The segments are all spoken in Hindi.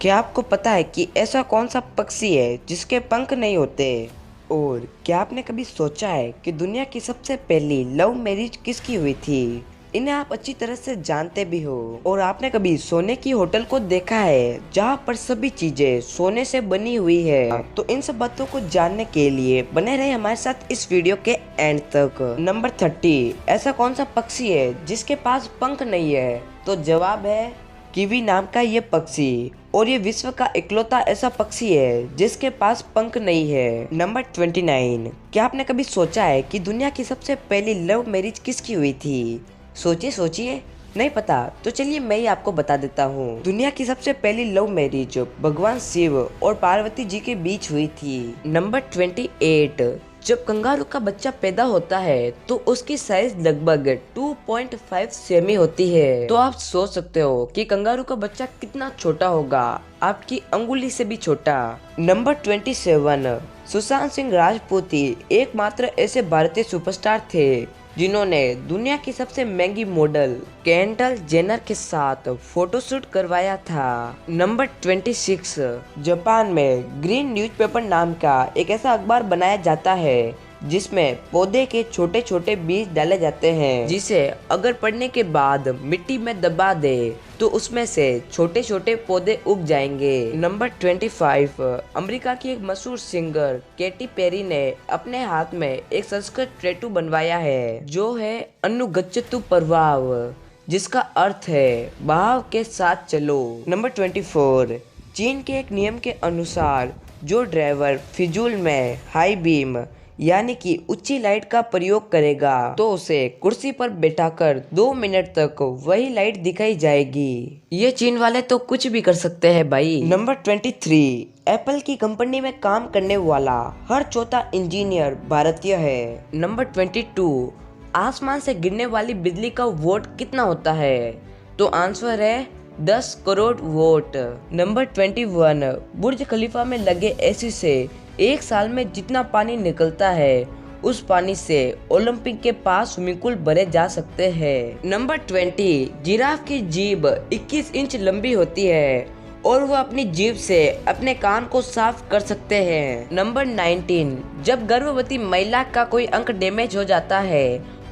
क्या आपको पता है कि ऐसा कौन सा पक्षी है जिसके पंख नहीं होते? और क्या आपने कभी सोचा है कि दुनिया की सबसे पहली लव मैरिज किसकी हुई थी? इन्हें आप अच्छी तरह से जानते भी हो। और आपने कभी सोने की होटल को देखा है जहाँ पर सभी चीजें सोने से बनी हुई है? तो इन सब बातों को जानने के लिए बने रहे हमारे साथ इस वीडियो के एंड तक। नंबर 30, ऐसा कौन सा पक्षी है जिसके पास पंख नहीं है? तो जवाब है कीवी नाम का ये पक्षी। और ये विश्व का इकलौता ऐसा पक्षी है जिसके पास पंख नहीं है। नंबर 29, क्या आपने कभी सोचा है कि दुनिया की सबसे पहली लव मैरिज किसकी हुई थी? सोचिए सोचिए, नहीं पता तो चलिए मैं ही आपको बता देता हूँ। दुनिया की सबसे पहली लव मैरिज भगवान शिव और पार्वती जी के बीच हुई थी। नंबर 28, जब कंगारू का बच्चा पैदा होता है तो उसकी साइज लगभग 2.5 सेमी होती है। तो आप सोच सकते हो कि कंगारू का बच्चा कितना छोटा होगा, आपकी अंगुली से भी छोटा। नंबर 27, सुशांत सिंह राजपूत एकमात्र ऐसे भारतीय सुपरस्टार थे जिन्होंने दुनिया की सबसे महंगी मॉडल केंडल जेनर के साथ फोटोशूट करवाया था। नंबर 26, जापान में ग्रीन न्यूज़पेपर नाम का एक ऐसा अखबार बनाया जाता है जिसमें पौधे के छोटे छोटे बीज डाले जाते हैं, जिसे अगर पड़ने के बाद मिट्टी में दबा दे तो उसमें से छोटे छोटे पौधे उग जाएंगे। नंबर 25, अमेरिका की एक मशहूर सिंगर केटी पेरी ने अपने हाथ में एक संस्कृत टैटू बनवाया है जो है अनुगच्छतु प्रभाव, जिसका अर्थ है बहाव के साथ चलो। नंबर 24, चीन के एक नियम के अनुसार जो ड्राइवर फिजूल में हाई बीम यानी कि ऊंची लाइट का प्रयोग करेगा तो उसे कुर्सी पर बैठाकर 2 मिनट तक वही लाइट दिखाई जाएगी। ये चीन वाले तो कुछ भी कर सकते हैं भाई। नंबर 23, एप्पल की कंपनी में काम करने वाला हर चौथा इंजीनियर भारतीय है। नंबर 22, आसमान से गिरने वाली बिजली का वोट कितना होता है? तो आंसर है 10 करोड़ वोट। नंबर 21, बुर्ज खलीफा में लगे एसी से एक साल में जितना पानी निकलता है उस पानी से ओलंपिक के पास स्विमिंग पूल भरे जा सकते हैं। नंबर 20, जिराफ की जीभ 21 इंच लंबी होती है और वो अपनी जीभ से अपने कान को साफ कर सकते हैं। नंबर 19, जब गर्भवती महिला का कोई अंग डैमेज हो जाता है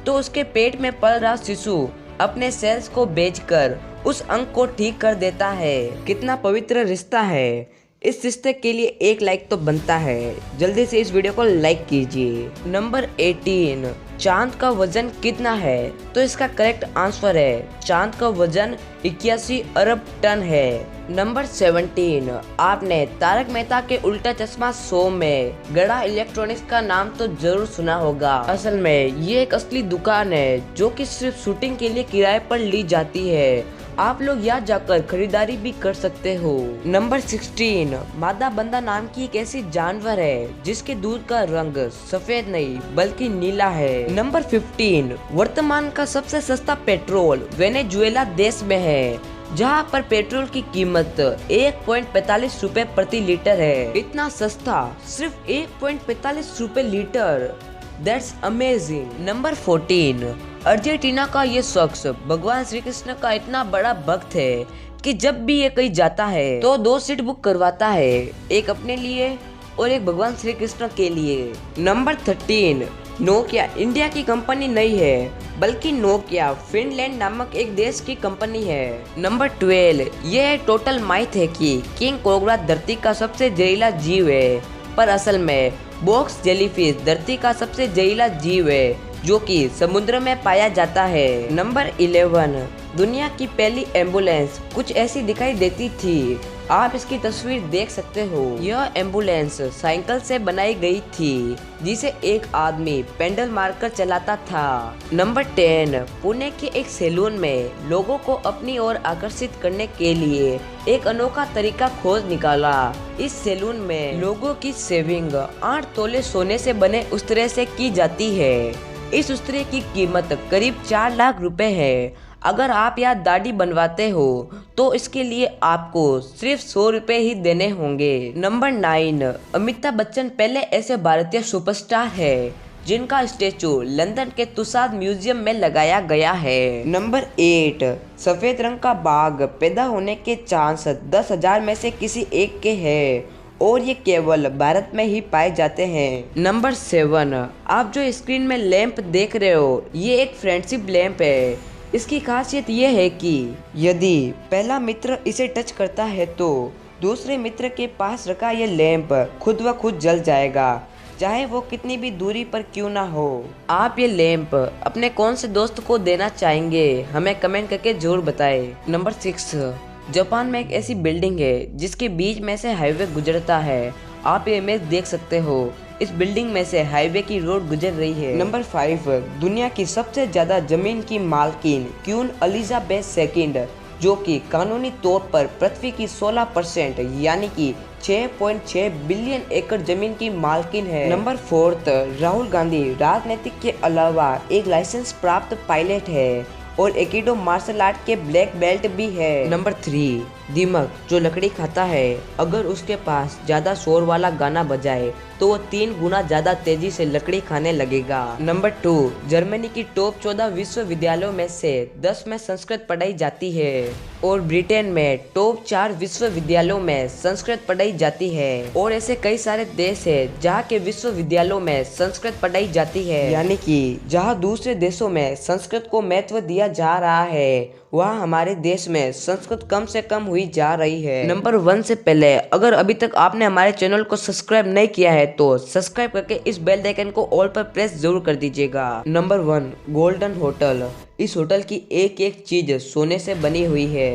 तो उसके पेट में पल रहा शिशु अपने सेल्स को बेचकर उस अंग को ठीक कर देता है। कितना पवित्र रिश्ता है। इस रिश्ते के लिए एक लाइक तो बनता है। जल्दी से इस वीडियो को लाइक कीजिए। नंबर 18, चांद का वजन कितना है? तो इसका करेक्ट आंसर है चांद का वजन 81 अरब टन है। नंबर 17, आपने तारक मेहता के उल्टा चश्मा शो में गड़ा इलेक्ट्रॉनिक्स का नाम तो जरूर सुना होगा। असल में ये एक असली दुकान है जो कि सिर्फ शूटिंग के लिए किराए पर ली जाती है। आप लोग यहाँ जाकर खरीदारी भी कर सकते हो। नंबर 16, मादा बंदा नाम की एक ऐसी जानवर है जिसके दूध का रंग सफेद नहीं बल्कि नीला है। नंबर 15, वर्तमान का सबसे सस्ता पेट्रोल वेनेजुएला देश में है जहाँ पर पेट्रोल की कीमत 1.45 रुपए प्रति लीटर है। इतना सस्ता, सिर्फ 1.45 रुपए litre. That's amazing. Number 14, Argentina का ये शख्स भगवान श्री कृष्ण का इतना बड़ा भक्त है कि जब भी ये कहीं जाता है तो 2 सीट बुक करवाता है, एक अपने लिए और एक भगवान श्री कृष्ण के लिए। नंबर 13, नोकिया इंडिया की कंपनी नहीं है बल्कि नोकिया फिनलैंड नामक एक देश की कंपनी है। नंबर 12, ये टोटल माइथ है कि किंग कोबरा धरती का सबसे जहरीला जीव है, पर असल में बॉक्स जेलीफिश धरती का सबसे जहरीला जीव है जो कि समुद्र में पाया जाता है। नंबर 11, दुनिया की पहली एम्बुलेंस कुछ ऐसी दिखाई देती थी। आप इसकी तस्वीर देख सकते हो। यह एम्बुलेंस साइकिल से बनाई गई थी जिसे एक आदमी पेडल मारकर चलाता था। नंबर 10, पुणे के एक सैलून में लोगों को अपनी ओर आकर्षित करने के लिए एक अनोखा तरीका खोज निकाला। इस सैलून में लोगों की शेविंग 8 तोले सोने से बने उस्तरे से की जाती है। इस उस्तरे की कीमत करीब 4 लाख रुपए है। अगर आप यहाँ दाढ़ी बनवाते हो तो इसके लिए आपको सिर्फ 100 रुपए ही देने होंगे। नंबर 9, अमिताभ बच्चन पहले ऐसे भारतीय सुपरस्टार है जिनका स्टेचू लंदन के तुसाद म्यूजियम में लगाया गया है। नंबर 8, सफेद रंग का बाघ पैदा होने के चांस 10,000 में से किसी एक के हैं और ये केवल भारत में ही पाए जाते हैं। नंबर 7, आप जो स्क्रीन में लैंप देख रहे हो ये एक फ्रेंडशिप लैंप है। इसकी खासियत ये है कि यदि पहला मित्र इसे टच करता है तो दूसरे मित्र के पास रखा ये लैंप खुद व खुद जल जाएगा, चाहे वो कितनी भी दूरी पर क्यों ना हो। आप ये लैंप अपने कौन से दोस्त को देना चाहेंगे हमें कमेंट करके जरूर बताएं। नंबर 6, जापान में एक ऐसी बिल्डिंग है जिसके बीच में से हाईवे गुजरता है। आप ये इमेज देख सकते हो, इस बिल्डिंग में से हाईवे की रोड गुजर रही है। नंबर 5, दुनिया की सबसे ज्यादा जमीन की मालकिन क्वीन एलिजाबेथ सेकंड, जो कि कानूनी तौर पर पृथ्वी की 16% यानी कि 6.6 बिलियन एकड़ जमीन की मालकिन है। नंबर 4, राहुल गांधी राजनीतिक के अलावा एक लाइसेंस प्राप्त पायलट है और एकिडो मार्शल आर्ट के ब्लैक बेल्ट भी है। नंबर 3, दीमक जो लकड़ी खाता है, अगर उसके पास ज्यादा शोर वाला गाना बजाए तो वो 3 गुना ज्यादा तेजी से लकड़ी खाने लगेगा। नंबर 2, जर्मनी की टॉप 14 विश्वविद्यालयों में से 10 में संस्कृत पढ़ाई जाती है और ब्रिटेन में टॉप 4 विश्वविद्यालयों में संस्कृत पढ़ाई जाती है। और ऐसे कई सारे देश है जहाँ के विश्वविद्यालयों में संस्कृत पढ़ाई जाती है। यानी कि जहाँ दूसरे देशों में संस्कृत को महत्व दिया जा रहा है वहाँ हमारे देश में संस्कृत कम से कम हुई जा रही है। नंबर 1 से पहले अगर अभी तक आपने हमारे चैनल को सब्सक्राइब नहीं किया है तो सब्सक्राइब करके इस बेल आइकन को ऑल पर प्रेस जरूर कर दीजिएगा। Number 1, golden hotel. इस होटल की एक एक चीज सोने से बनी हुई है,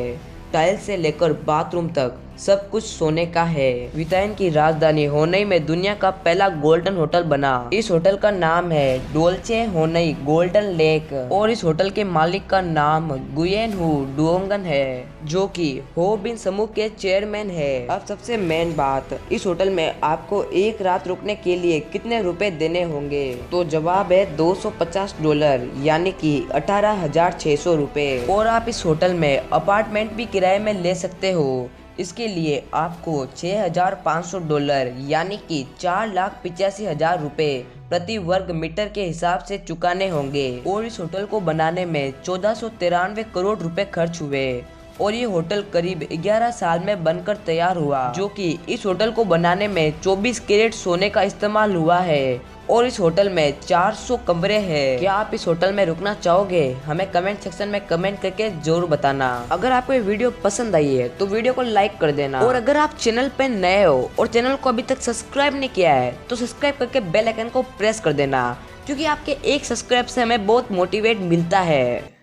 टाइल से लेकर बाथरूम तक सब कुछ सोने का है। वियतनाम की राजधानी होनई में दुनिया का पहला गोल्डन होटल बना। इस होटल का नाम है डोल्चे होनई गोल्डन लेक और इस होटल के मालिक का नाम गुयेन हु डुओंगन है, जो कि हो बिन समूह के चेयरमैन है। अब सबसे मेन बात, इस होटल में आपको एक रात रुकने के लिए कितने रुपए देने होंगे? तो जवाब है $250 यानी कि 18,600 रुपए। और आप इस होटल में अपार्टमेंट भी किराए में ले सकते हो। इसके लिए आपको $6,500 यानी कि 4,85,000 रुपए प्रति वर्ग मीटर के हिसाब से चुकाने होंगे। और इस होटल को बनाने में 1493 करोड़ रुपए खर्च हुए और ये होटल करीब 11 साल में बनकर तैयार हुआ, जो कि इस होटल को बनाने में 24 कैरेट सोने का इस्तेमाल हुआ है। और इस होटल में 400 कमरे हैं। क्या आप इस होटल में रुकना चाहोगे? हमें कमेंट सेक्शन में कमेंट करके जरूर बताना। अगर आपको ये वीडियो पसंद आई है तो वीडियो को लाइक कर देना और अगर आप चैनल पे नए हो और चैनल को अभी तक सब्सक्राइब नहीं किया है तो सब्सक्राइब करके बेल आइकन को प्रेस कर देना, क्योंकि आपके एक सब्सक्राइब से हमें बहुत मोटिवेट मिलता है।